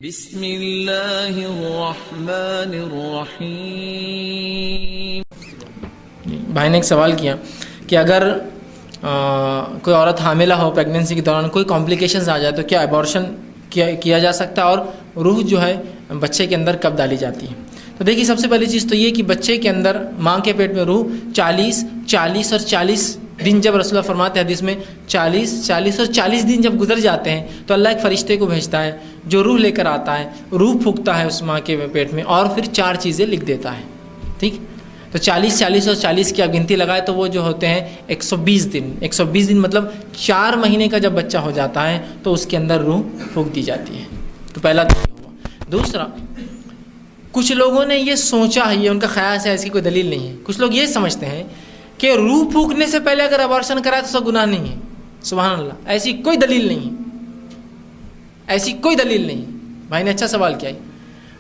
بسم اللہ الرحمن الرحیم۔ بھائی نے ایک سوال کیا کہ اگر کوئی عورت حاملہ ہو، پریگننسی کے دوران کوئی کمپلیکیشنز آ جائے تو کیا ایبورشن کیا جا سکتا ہے، اور روح جو ہے بچے کے اندر کب ڈالی جاتی ہے؟ تو دیکھیے، سب سے پہلی چیز تو یہ کہ بچے کے اندر ماں کے پیٹ میں روح 40 اور 40 دن، جب رسول اللہ فرماتے ہیں حدیث میں 40 اور 40 دن جب گزر جاتے ہیں تو اللہ ایک فرشتے کو بھیجتا ہے جو روح لے کر آتا ہے، روح پھونکتا ہے اس ماں کے پیٹ میں اور پھر 4 چیزیں لکھ دیتا ہے۔ ٹھیک، تو 40 اور 40 کی آپ گنتی لگائے تو وہ جو ہوتے ہیں 120 دن۔ 120 دن مطلب 4 مہینے کا جب بچہ ہو جاتا ہے تو اس کے اندر روح پھونک دی جاتی ہے۔ تو پہلا تو یہ ہوا۔ دوسرا، کچھ لوگوں نے یہ سوچا ہے، یہ ان کا خیال ہے، اس کی کوئی دلیل نہیں ہے، کچھ لوگ یہ سمجھتے ہیں کہ روح پھونکنے سے پہلے اگر ابارشن کرائے تو اس کا گناہ نہیں ہے۔ سبحان اللہ، ایسی کوئی دلیل نہیں ہے، ایسی کوئی دلیل نہیں۔ بھائی نے اچھا سوال کیا ہے۔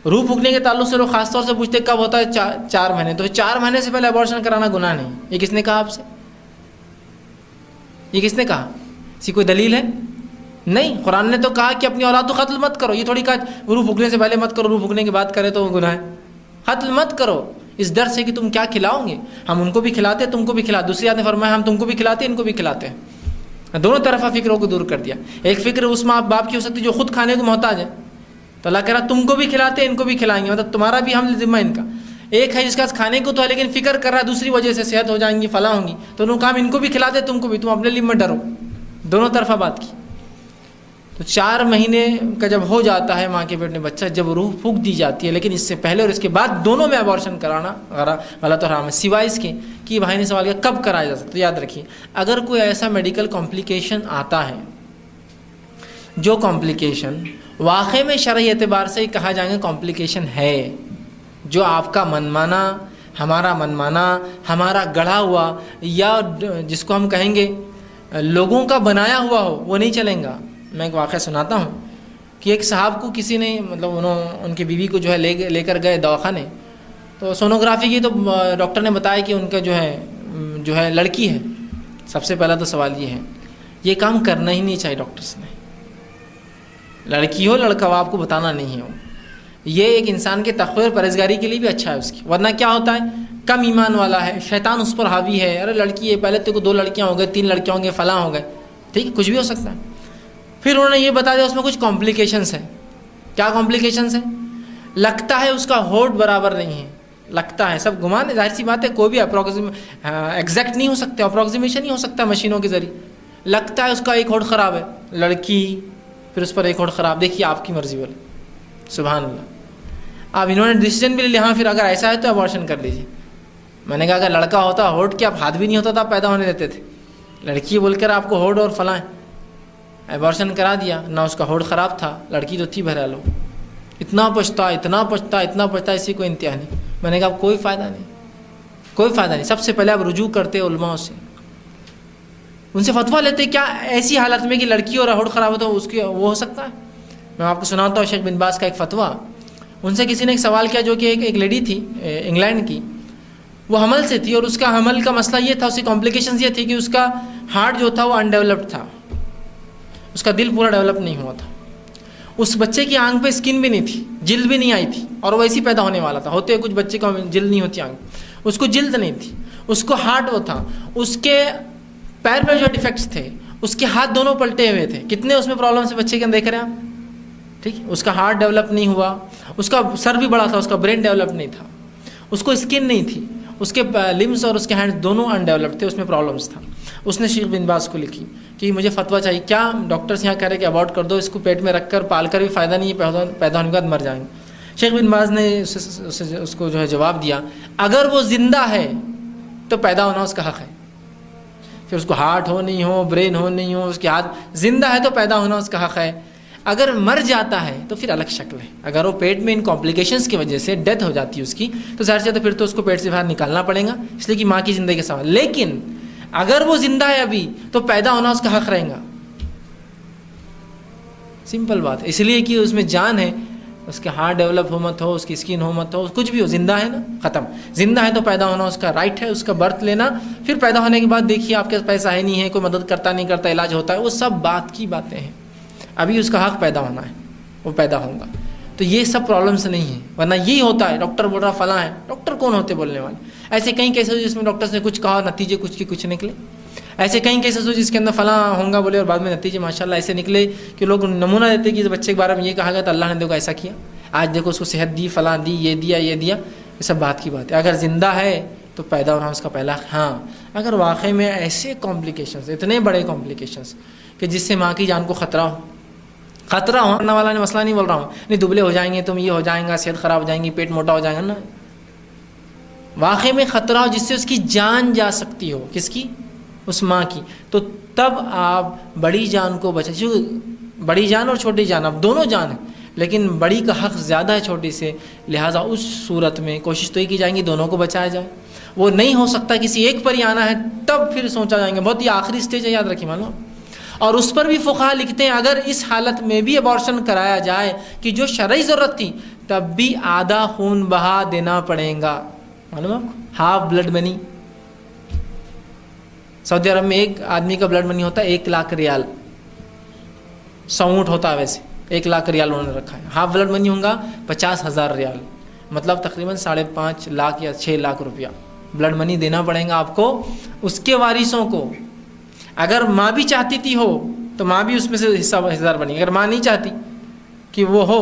روح پھونکنے کے تعلق سے لوگ خاص طور سے پوچھتے کب ہوتا ہے؟ 4 مہینے۔ تو 4 مہینے سے پہلے ابارشن کرانا گناہ نہیں۔ یہ کس نے کہا آپ سے؟ یہ کس نے کہا؟ اسی کوئی دلیل ہے؟ نہیں۔ قرآن نے تو کہا کہ اپنی اولاد کو قتل مت کرو، یہ تھوڑی کہا روح پھونکنے سے پہلے مت کرو، روح پھونکنے کے بعد کرے تو وہ گناہ ہے۔ قتل مت کرو اس ڈر سے کہ تم کیا کھلاؤ گے، ہم ان کو بھی کھلاتے تم کو بھی کھلاتے۔ دوسری آیت نے فرمایا ہم تم کو بھی کھلاتے ان کو بھی کھلاتے ہیں۔ دونوں طرفہ فکروں کو دور کر دیا۔ ایک فکر اس ماں باپ کی ہو سکتی جو خود کھانے کو محتاج ہے، تو اللہ کہہ رہا تم کو بھی کھلاتے ان کو بھی کھلائیں گے، مطلب تمہارا بھی حمل ذمہ ان کا۔ ایک ہے جس کا کھانے کو تو ہے لیکن فکر کر رہا ہے دوسری وجہ سے صحت ہو جائیں گی، فلاں ہوں گی، تو انہوں نے کہا ان کو بھی کھلاتے تم کو بھی، تم اپنے لیے مت ڈرو۔ دونوں طرفہ بات کی۔ تو 4 مہینے کا جب ہو جاتا ہے ماں کے پیٹ میں بچہ، جب روح پھونک دی جاتی ہے، لیکن اس سے پہلے اور اس کے بعد دونوں میں ابارشن کرانا غلط اور حرام ہے، سوائے اس کے کہ بھائی نے سوال کیا کب کرایا جا سکتا ہے۔ تو یاد رکھیے، اگر کوئی ایسا میڈیکل کمپلیکیشن آتا ہے جو کمپلیکیشن واقعے میں شرعی اعتبار سے کہا جائے گا کمپلیکیشن ہے، جو آپ کا منمانا، ہمارا منمانا، ہمارا گڑھا ہوا یا جس کو ہم کہیں گے لوگوں کا بنایا ہوا ہو، وہ نہیں چلیں گا۔ میں ایک واقعہ سناتا ہوں کہ ایک صاحب کو کسی نے مطلب ان کی بیوی کو جو ہے لے کر گئے دواخانے، تو سونوگرافی کی، تو ڈاکٹر نے بتایا کہ ان کا جو ہے لڑکی ہے۔ سب سے پہلا تو سوال یہ ہے، یہ کام کرنا ہی نہیں چاہیے ڈاکٹرس نے۔ لڑکی ہو لڑکا ہو، آپ کو بتانا نہیں ہے۔ یہ ایک انسان کے تقوی اور پرہیزگاری کے لیے بھی اچھا ہے اس کی، ورنہ کیا ہوتا ہے کم ایمان والا ہے، شیطان اس پر حاوی ہے، ارے لڑکی ہے، پہلے تو 2 لڑکیاں ہو گئے، 3 لڑکیاں ہوں گے، فلاں ہو گئے، ٹھیک ہے، کچھ بھی ہو سکتا ہے۔ پھر انہوں نے یہ بتا دیا اس میں کچھ کمپلیکیشنس ہیں۔ کیا کمپلیکیشنس ہیں؟ لگتا ہے اس کا ہونٹ برابر نہیں ہے، لگتا ہے، سب گمان ہے، ظاہر سی بات ہے، کوئی بھی ایگزیکٹ نہیں ہو سکتا، اپروکسیمیشن نہیں ہو سکتا مشینوں کے ذریعے۔ لگتا ہے اس کا ایک ہونٹ خراب ہے، لڑکی، پھر اس پر ایک ہونٹ خراب، دیکھیے آپ کی مرضی والی، سبحان اللہ۔ اب انہوں نے ڈیسیجن بھی لے لیا، ہاں پھر اگر ایسا ہے تو ابارشن کر لیجیے۔ میں نے کہا اگر لڑکا ہوتا ہونٹ کے آپ ہاتھ بھی نہیں ہوتا تھا، آپ پیدا ہونے دیتے تھے؟ لڑکی بول کر آپ کو ہونٹ اور فلاں ایبارشن کرا دیا، نہ اس کا ہونٹ خراب تھا، لڑکی تو تھی بہرحال۔ اتنا پچھتا، اسی کو انتہا نہیں۔ میں نے کہا کوئی فائدہ نہیں، کوئی فائدہ نہیں۔ سب سے پہلے آپ رجوع کرتے علماء سے، ان سے فتویٰ لیتے کیا ایسی حالت میں کہ لڑکی اور ہونٹ خراب ہو تو اس کی وہ ہو سکتا ہے۔ میں آپ کو سناتا ہوں شیخ بن باز کا ایک فتویٰ۔ ان سے کسی نے ایک سوال کیا، جو کہ ایک لیڈی تھی انگلینڈ کی، وہ حمل سے تھی، اور اس کا حمل کا مسئلہ یہ تھا، اس کی کمپلیکیشنز یہ تھی کہ اس کا ہارٹ جو تھا وہ انڈیولپڈ تھا، اس کا دل پورا ڈیولپ نہیں ہوا تھا۔ اس بچے کی آنکھ پہ اسکن بھی نہیں تھی، جلد بھی نہیں آئی تھی، اور وہ ایسی پیدا ہونے والا تھا۔ ہوتے کچھ بچے کو جلد نہیں ہوتی آنکھ، اس کو جلد نہیں تھی، اس کو ہارٹ وہ تھا، اس کے پیر میں جو ڈیفیکٹس تھے، اس کے ہاتھ دونوں پلٹے ہوئے تھے۔ کتنے اس میں پرابلمس بچے کے اندر دیکھ رہے ہیں آپ، ٹھیک۔ اس کا ہارٹ ڈیولپ نہیں ہوا، اس کا سر بھی بڑا تھا، اس کا برین ڈیولپ نہیں تھا، اس کو اسکن نہیں تھی، اس کے لمس اور اس کے ہینڈ دونوں انڈیولپڈ تھے، اس میں پرابلمس تھا۔ اس نے شیخ بن باز کو لکھی کہ مجھے فتویٰ چاہیے، کیا ڈاکٹرس یہاں کہہ رہے کہ ابارٹ کر دو، اس کو پیٹ میں رکھ کر پال کر بھی فائدہ نہیں ہے، پیدا ہونے کے بعد مر جائیں گے۔ شیخ بن باز نے اس کو جو ہے جواب دیا، اگر وہ زندہ ہے تو پیدا ہونا اس کا حق ہے، پھر اس کو ہارٹ ہو نہیں ہو، برین ہو نہیں ہو، اس کے ہاتھ زندہ ہے تو پیدا ہونا اس کا حق ہے۔ اگر مر جاتا ہے تو پھر الگ شکل ہے، اگر وہ پیٹ میں ان کمپلیکیشنز کی وجہ سے ڈیتھ ہو جاتی ہے اس کی، تو ظاہر سے تو پھر تو اس کو پیٹ سے باہر نکالنا پڑے گا، اس لیے کہ ماں کی زندگی کا سوال۔ لیکن اگر وہ زندہ ہے ابھی تو پیدا ہونا اس کا حق رہے گا، سمپل بات ہے، اس لیے کہ اس میں جان ہے، اس کے ہارٹ ڈیولپ ہو مت ہو، اس کی اسکن ہو مت ہو، کچھ بھی ہو، زندہ ہے نا، ختم۔ زندہ ہے تو پیدا ہونا اس کا رائٹ ہے، اس کا برتھ لینا، پھر پیدا ہونے کے بعد دیکھیے آپ کے پاس پیسہ ہے نہیں ہے، کوئی مدد کرتا نہیں کرتا، علاج ہوتا ہے، وہ سب بات کی باتیں ہیں۔ ابھی اس کا حق پیدا ہونا ہے، وہ پیدا ہوگا۔ تو یہ سب پرابلمس نہیں ہیں، ورنہ یہی ہوتا ہے ڈاکٹر بول رہا فلاں ہے، ڈاکٹر کون ہوتے بولنے والے؟ ایسے کئی کیسز جس میں ڈاکٹرس نے کچھ کہا نتیجے کچھ کی کچھ نکلے، ایسے کئی کیسز ہو جس کے اندر فلاں ہوں گا بولے اور بعد میں نتیجے ماشاءاللہ ایسے نکلے کہ لوگ نمونہ دیتے کہ بچے کے بارے میں یہ کہا گیا تو اللہ نے دیکھو ایسا کیا، آج دیکھو اس کو صحت دی، فلاں دی، یہ دیا یہ دیا، یہ سب بات کی بات ہے۔ اگر زندہ ہے تو پیدا ہونا اس کا پہلا، ہاں اگر واقعی میں ایسے کمپلیکیشنز، اتنے بڑے کمپلیکیشنز کہ جس سے ماں کی جان کو خطرہ ہونے والا نے مسئلہ نہیں بول رہا ہوں، نہیں دبلے ہو جائیں گے تم، یہ ہو جائیں گا، صحت خراب ہو جائیں گی، پیٹ موٹا ہو جائے گا، نا واقعی میں خطرہ ہو جس سے اس کی جان جا سکتی ہو، کس کی؟ اس ماں کی، تو تب آپ بڑی جان کو بچا، بڑی جان اور چھوٹی جان اب دونوں جان ہیں، لیکن بڑی کا حق زیادہ ہے چھوٹی سے، لہٰذا اس صورت میں کوشش تو ہی کی جائیں گی دونوں کو بچایا جائے۔ وہ نہیں ہو سکتا کسی ایک پر ہی آنا ہے تب پھر سوچا جائیں گے، بہت ہی آخری سٹیج ہے، یاد رکھیے معلوم۔ اور اس پر بھی فقہا لکھتے ہیں اگر اس حالت میں بھی ابارشن کرایا جائے کہ جو شرعی ضرورت تھی تب بھی آدھا خون بہا دینا پڑے گا، معلوم آپ کو، ہاف بلڈ منی۔ سعودی عرب میں ایک آدمی کا بلڈ منی ہوتا ہے 1,00,000 ریال، 100 اونٹ ہوتا ہے، ویسے 1,00,000 ریال انہوں نے رکھا ہے۔ ہاف بلڈ منی ہوگا 50,000 ریال، مطلب تقریباً 5.5 لاکھ یا 6 لاکھ روپیہ بلڈ منی دینا پڑے گا آپ کو، اس کے وارثوں کو۔ اگر ماں بھی چاہتی تھی ہو تو ماں بھی اس میں سے حصہ دار بنی، اگر ماں نہیں چاہتی کہ وہ ہو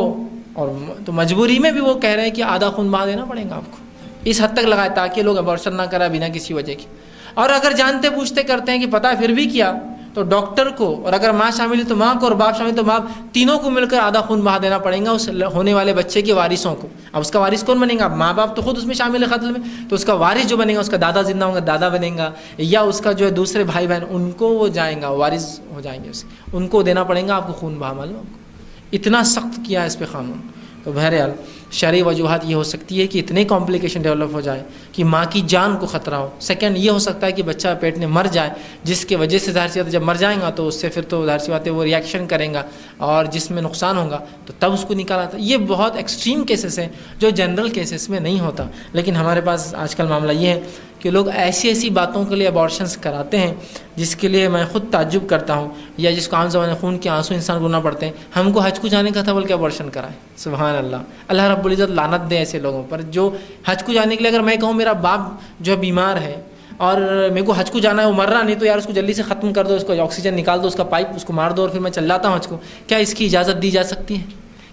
اور تو مجبوری میں بھی وہ کہہ رہے ہیں کہ آدھا خون بہا دینا پڑے گا آپ کو، اس حد تک لگائے تاکہ لوگ ابارشن نہ کریں بنا کسی وجہ کی۔ اور اگر جانتے پوچھتے کرتے ہیں کہ پتہ پھر بھی کیا تو ڈاکٹر کو، اور اگر ماں شامل ہے تو ماں کو، اور باپ شامل تو باپ، تینوں کو مل کر آدھا خون بہا دینا پڑے گا اس ہونے والے بچے کے وارثوں کو۔ اب اس کا وارث کون بنے گا؟ ماں باپ تو خود اس میں شامل ہے قتل میں، تو اس کا وارث جو بنے گا، اس کا دادا زندہ ہوگا دادا بنے گا، یا اس کا جو ہے دوسرے بھائی بہن ان کو وہ جائیں گا وارث ہو جائیں گے، اسے ان کو دینا پڑے گا آپ کو خون بہا، معلوم آپ کو اتنا سخت کیا ہے اس پہ قانون۔ تو بہرحال شرعی وجوہات یہ ہو سکتی ہے کہ اتنے کمپلیکیشن ڈیولپ ہو جائے کہ ماں کی جان کو خطرہ ہو۔ سیکنڈ یہ ہو سکتا ہے کہ بچہ پیٹ میں مر جائے، جس کی وجہ سے ظاہر سی بات ہے جب مر جائیں گا تو اس سے پھر تو ظاہر سی بات ہے وہ ریئیکشن کریں گا اور جس میں نقصان ہوگا تو تب اس کو نکالا تھا۔ یہ بہت ایکسٹریم کیسز ہیں جو جنرل کیسز میں نہیں ہوتا، لیکن ہمارے پاس آج کل معاملہ یہ ہے کہ لوگ ایسی باتوں کے لیے ابارشنس کراتے ہیں جس کے لیے میں خود تعجب کرتا ہوں، یا جس کو عام زبان میں خون کے آنسو انسان کو رونا پڑتے ہیں۔ ہم کو حج کو جانے کا تھا بلکہ ابارشن کرائے، سبحان اللہ، اللہ رب العزت لعنت دے ایسے لوگوں پر جو حج کو جانے کے لیے، اگر میں کہوں میرا باپ جو بیمار ہے اور میرے کو حج کو جانا ہے، وہ مر رہا نہیں تو یار اس کو جلدی سے ختم کر دو، اس کو آکسیجن نکال دو، اس کا پائپ اس کو مار دو اور پھر میں چل جاتا ہوں حج کو، کیا اس کی اجازت دی جا سکتی ہے؟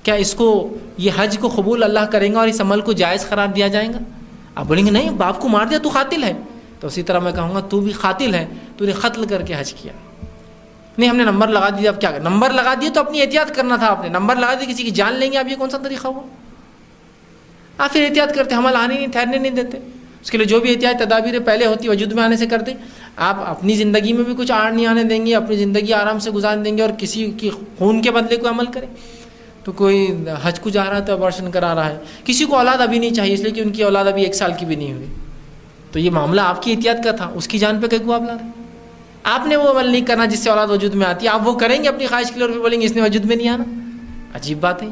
کیا اس کو یہ حج کو قبول اللہ کریں گا اور اس عمل کو جائز قرار دیا جائے گا؟ آپ بولیں گے نہیں باپ کو مار دیا تو قاتل ہے، تو اسی طرح میں کہوں گا تو بھی قاتل ہے، تو نے قتل کر کے حج کیا۔ نہیں ہم نے نمبر لگا دیا، اب کیا کریں؟ نمبر لگا دیے تو اپنی احتیاط کرنا تھا، آپ نے نمبر لگا دی کسی کی جان لیں گے آپ، یہ کون سا طریقہ ہوا؟ آپ پھر احتیاط کرتے، حمل آنے نہیں، ٹھہرنے نہیں دیتے، اس کے لیے جو بھی احتیاط تدابیر پہلے ہوتی وجود میں آنے سے کرتے۔ آپ اپنی زندگی میں بھی کچھ آڑ نہیں آنے دیں گے، اپنی زندگی آرام سے گزار دیں گے اور کسی کی خون کے بدلے کوئی عمل کرے۔ تو کوئی حج کو جا رہا ہے تو ابارشن کرا رہا ہے، کسی کو اولاد ابھی نہیں چاہیے اس لیے کہ ان کی اولاد ابھی 1 سال کی بھی نہیں ہوئی، تو یہ معاملہ آپ کی احتیاط کا تھا، اس کی جان پہ کیوں آپ لا رہے؟ آپ نے وہ عمل نہیں کرنا جس سے اولاد وجود میں آتی ہے، آپ وہ کریں گے اپنی خواہش کے لیے اور پھر بولیں گے اس نے وجود میں نہیں آنا، عجیب بات ہے۔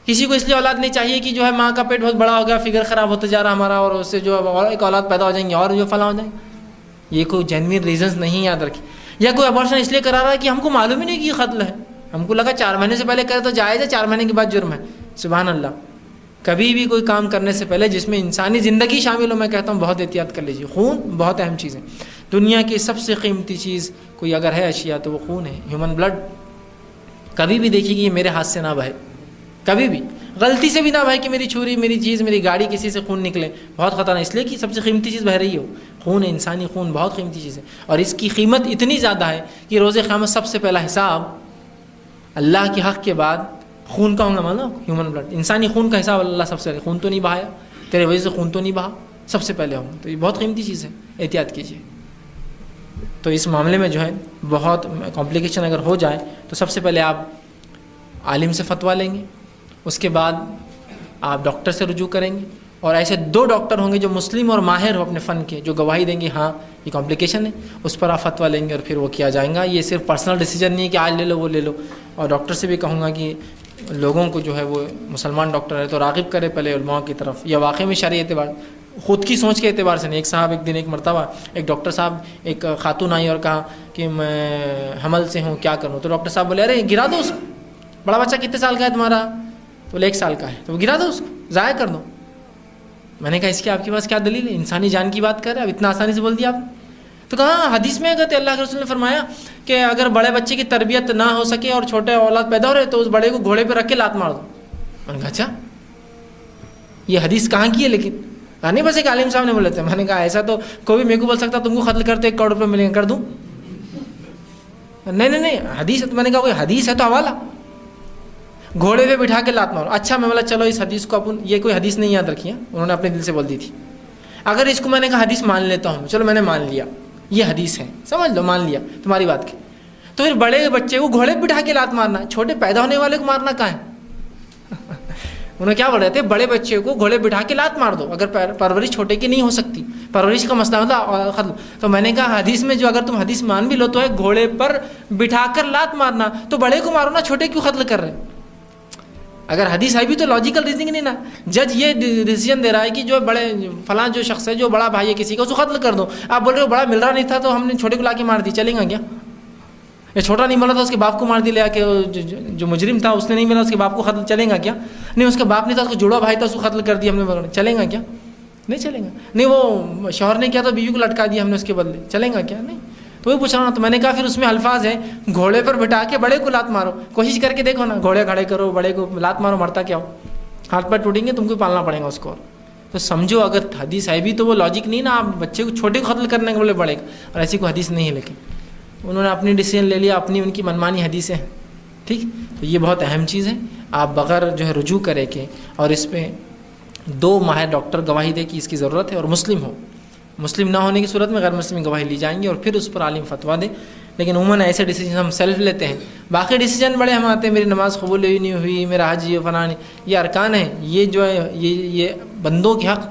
کسی کو اس لیے اولاد نہیں چاہیے کہ جو ہے ماں کا پیٹ بہت بڑا ہو گیا، فگر خراب ہوتا جا رہا ہمارا، اور اس سے جو اور ایک اولاد پیدا ہو جائیں گے اور جو فلاں ہو جائیں گے، یہ کوئی جینوین ریزنز نہیں یاد رکھیں۔ یا کوئی ابارشن اس لیے کرا رہا ہے کہ ہم کو معلوم ہی نہیں کہ یہ قتل ہے، ہم کو لگا 4 مہینے سے پہلے کرے تو جائز ہے، 4 مہینے کے بعد جرم ہے۔ سبحان اللہ، کبھی بھی کوئی کام کرنے سے پہلے جس میں انسانی زندگی شامل ہو، میں کہتا ہوں بہت احتیاط کر لیجیے۔ خون بہت اہم چیز ہے، دنیا کی سب سے قیمتی چیز کوئی اگر ہے اشیاء تو وہ خون ہے، ہیومن بلڈ۔ کبھی بھی دیکھیے کہ یہ میرے ہاتھ سے نہ بہے، کبھی بھی غلطی سے بھی نہ بہے کہ میری چھری، میری چیز، میری گاڑی کسی سے خون نکلے، بہت خطرہ ہے، اس لیے کہ سب سے قیمتی چیز بہہ رہی ہو، خون ہے، انسانی خون بہت قیمتی چیز ہے، اور اس کی قیمت اتنی زیادہ ہے کہ روز قیامت سب سے پہلا حساب اللہ کے حق کے بعد خون کا ہوگا، مانو ہیومن بلڈ، انسانی خون کا حساب اللہ سب سے پہلے، خون تو نہیں بہایا تیرے وجہ سے، خون تو نہیں بہا، سب سے پہلے ہوگا، تو یہ بہت قیمتی چیز ہے، احتیاط کیجیے۔ تو اس معاملے میں جو ہے بہت کمپلیکیشن اگر ہو جائے تو سب سے پہلے آپ عالم سے فتویٰ لیں گے، اس کے بعد آپ ڈاکٹر سے رجوع کریں گے، اور ایسے 2 ڈاکٹر ہوں گے جو مسلم اور ماہر ہو اپنے فن کے، جو گواہی دیں گے ہاں یہ کمپلیکیشن ہے، اس پر آپ فتویٰ لیں گے اور پھر وہ کیا جائے گا۔ یہ صرف پرسنل ڈیسیجن نہیں ہے کہ آج لے لو وہ لے لو، اور ڈاکٹر سے بھی کہوں گا کہ لوگوں کو جو ہے وہ مسلمان ڈاکٹر ہے تو راغب کرے پہلے علماء کی طرف، یا واقعی میں شرعی اعتبار خود کی سوچ کے اعتبار سے نہیں۔ ایک صاحب ایک دن ایک مرتبہ ایک ڈاکٹر صاحب ایک خاتون آئی اور کہا کہ میں حمل سے ہوں، کیا کروں؟ تو ڈاکٹر صاحب بولے ارے گرا دو اس کو، بڑا بچہ کتنے سال کا ہے تمہارا؟ تو بولے 1 سال کا ہے، تو وہ گرا دو، اس کو ضائع کر دو۔ میں نے کہا اس کی آپ کے پاس کیا دلیل ہے؟ انسانی جان کی بات کر رہے ہیں، اب اتنا آسانی سے بول دیا آپ نے۔ تو کہا حدیث میں اگر اللہ کے رسول نے فرمایا کہ اگر بڑے بچے کی تربیت نہ ہو سکے اور چھوٹے اولاد پیدا ہو رہے تو اس بڑے کو گھوڑے پہ رکھ کے لات مار دو۔ میں نے کہا اچھا یہ حدیث کہاں کی ہے؟ لیکن نہیں بس ایک عالم صاحب نے بولے تھے۔ میں نے کہا ایسا تو کوئی بھی میرے کو بول سکتا تم کو قتل کرتے 1 کروڑ روپے ملیں گے، کر دوں؟ نہیں حدیث ہے۔ تو میں نے کہا کوئی حدیث ہے تو حوالہ، گھوڑے پہ بٹھا کے لات مارو۔ اچھا میں بولا چلو اس حدیث کو اپن، یہ کوئی حدیث نہیں یاد رکھی ہے، انہوں نے اپنے دل سے بول دی تھی، اگر اس کو میں نے کہا حدیث مان لیتا ہوں، چلو میں نے مان لیا یہ حدیث ہے، سمجھ لو مان لیا تمہاری بات کی، تو پھر بڑے بچے کو گھوڑے پہ بٹھا کے لات مارنا، چھوٹے پیدا ہونے والے کو مارنا کہاں ہے؟ انہوں کیا بول رہے تھے؟ بڑے بچے کو گھوڑے پہ بٹھا کے لات مار دو اگر پرورش چھوٹے کی نہیں ہو سکتی، پرورش کا مسئلہ ہوتا ختم۔ تو میں نے کہا حدیث میں جو اگر تم حدیث مان بھی لو تو ہے گھوڑے پر بٹھا کر لات مارنا، تو بڑے کو مارو نا، چھوٹے کیوں قتل کر رہے؟ اگر حدیث ہے بھی تو لاجیکل ریزننگ نہیں نا۔ جج یہ ڈیسیجن دے رہا ہے کہ جو بڑے فلاں جو شخص ہے جو بڑا بھائی ہے کسی کا، اس کو قتل کر دو، آپ بول رہے ہو بڑا مل رہا نہیں تھا تو ہم نے چھوٹے کو لا کے مار دی، چلیں گا کیا؟ یہ چھوٹا نہیں ملا تھا اس کے باپ کو مار دی، لیا کہ جو مجرم تھا اس نے نہیں ملا اس کے باپ کو قتل، چلیں گا کیا؟ نہیں اس کا باپ نہیں تھا، اس کو جڑوا بھائی تھا، اس کو قتل کر دیا ہم نے، چلیں گا کیا؟ نہیں چلیں گا۔ نہیں وہ شوہر نے کیا تو بیوی کو لٹکا دیا ہم نے اس کے بدلے، چلیں گا کیا؟ نہیں۔ تو وہی پوچھ رہا ہوں۔ تو میں نے کہا پھر اس میں الفاظ ہیں گھوڑے پر بٹھا کے بڑے کو لات مارو، کوشش کر کے دیکھو نا، گھوڑے کھڑے کرو بڑے کو لات مارو، مرتا کیا ہو؟ ہاتھ پیر ٹوٹیں گے، تم کو پالنا پڑے گا اس کو۔ تو سمجھو اگر حدیث ہے بھی تو وہ لاجک نہیں نا، آپ بچے کو چھوٹے کو قتل کرنے کے بولے بڑے کا، اور ایسی کوئی حدیث نہیں ہے۔ لیکن انہوں نے اپنی ڈیسیجن لے لیا، اپنی ان کی منمانی حدیثیں ہیں، ٹھیک۔ تو یہ بہت اہم چیز ہے، آپ بغیر جو ہے رجوع کرے کے، اور اس پہ 2 ماہر ڈاکٹر گواہی دے کہ اس کی ضرورت ہے، اور مسلم ہو، مسلم نہ ہونے کی صورت میں غیر مسلم گواہی لی جائیں گی، اور پھر اس پر عالم فتویٰ دے۔ لیکن عموماً ایسے ڈیسیجن ہم سیلف لیتے ہیں، باقی ڈیسیجن بڑے ہم آتے ہیں، میری نماز قبول ہوئی نہیں ہوئی، میرا حج یہ فلاں، یہ ارکان ہیں، یہ جو ہے یہ بندوں کے حق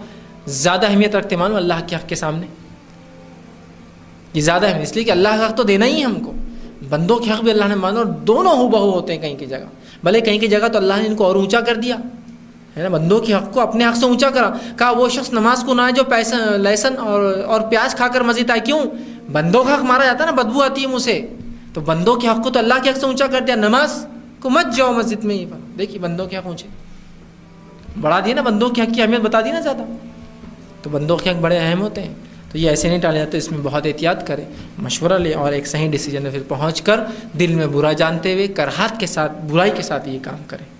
زیادہ اہمیت رکھتے مانو اللہ کے حق کے سامنے، یہ زیادہ اہم، اس لیے کہ اللہ کا حق تو دینا ہی ہے ہم کو، بندوں کے حق بھی اللہ نے مانو، اور دونوں ہو بہو ہوتے ہیں کہیں کی جگہ، بھلے کہیں کی جگہ تو اللہ نے ان کو اور اونچا کر دیا ہے نا، بندوں کے حق کو اپنے حق سے اونچا کرا، کہا وہ شخص نماز کو نہ ہے جو لہسن اور پیاز کھا کر مسجد آئے، کیوں؟ بندوں کا حق مارا جاتا ہے نا، بدبو آتی ہے منہ سے، تو بندوں کے حق کو تو اللہ کے حق سے اونچا کر دیا، نماز کو مت جاؤ مسجد میں، دیکھیے بندوں کے حق اونچے بڑھا دیے نا، بندوں کے حق کی اہمیت بتا دی نا زیادہ، تو بندوں کے حق بڑے اہم ہوتے ہیں، تو یہ ایسے نہیں ٹالے جاتے، اس میں بہت احتیاط کرے، مشورہ لے، اور ایک صحیح ڈیسیجن میں پھر پہنچ کر دل میں برا جانتے ہوئے کراہت کے ساتھ، برائی کے ساتھ یہ کام کرے۔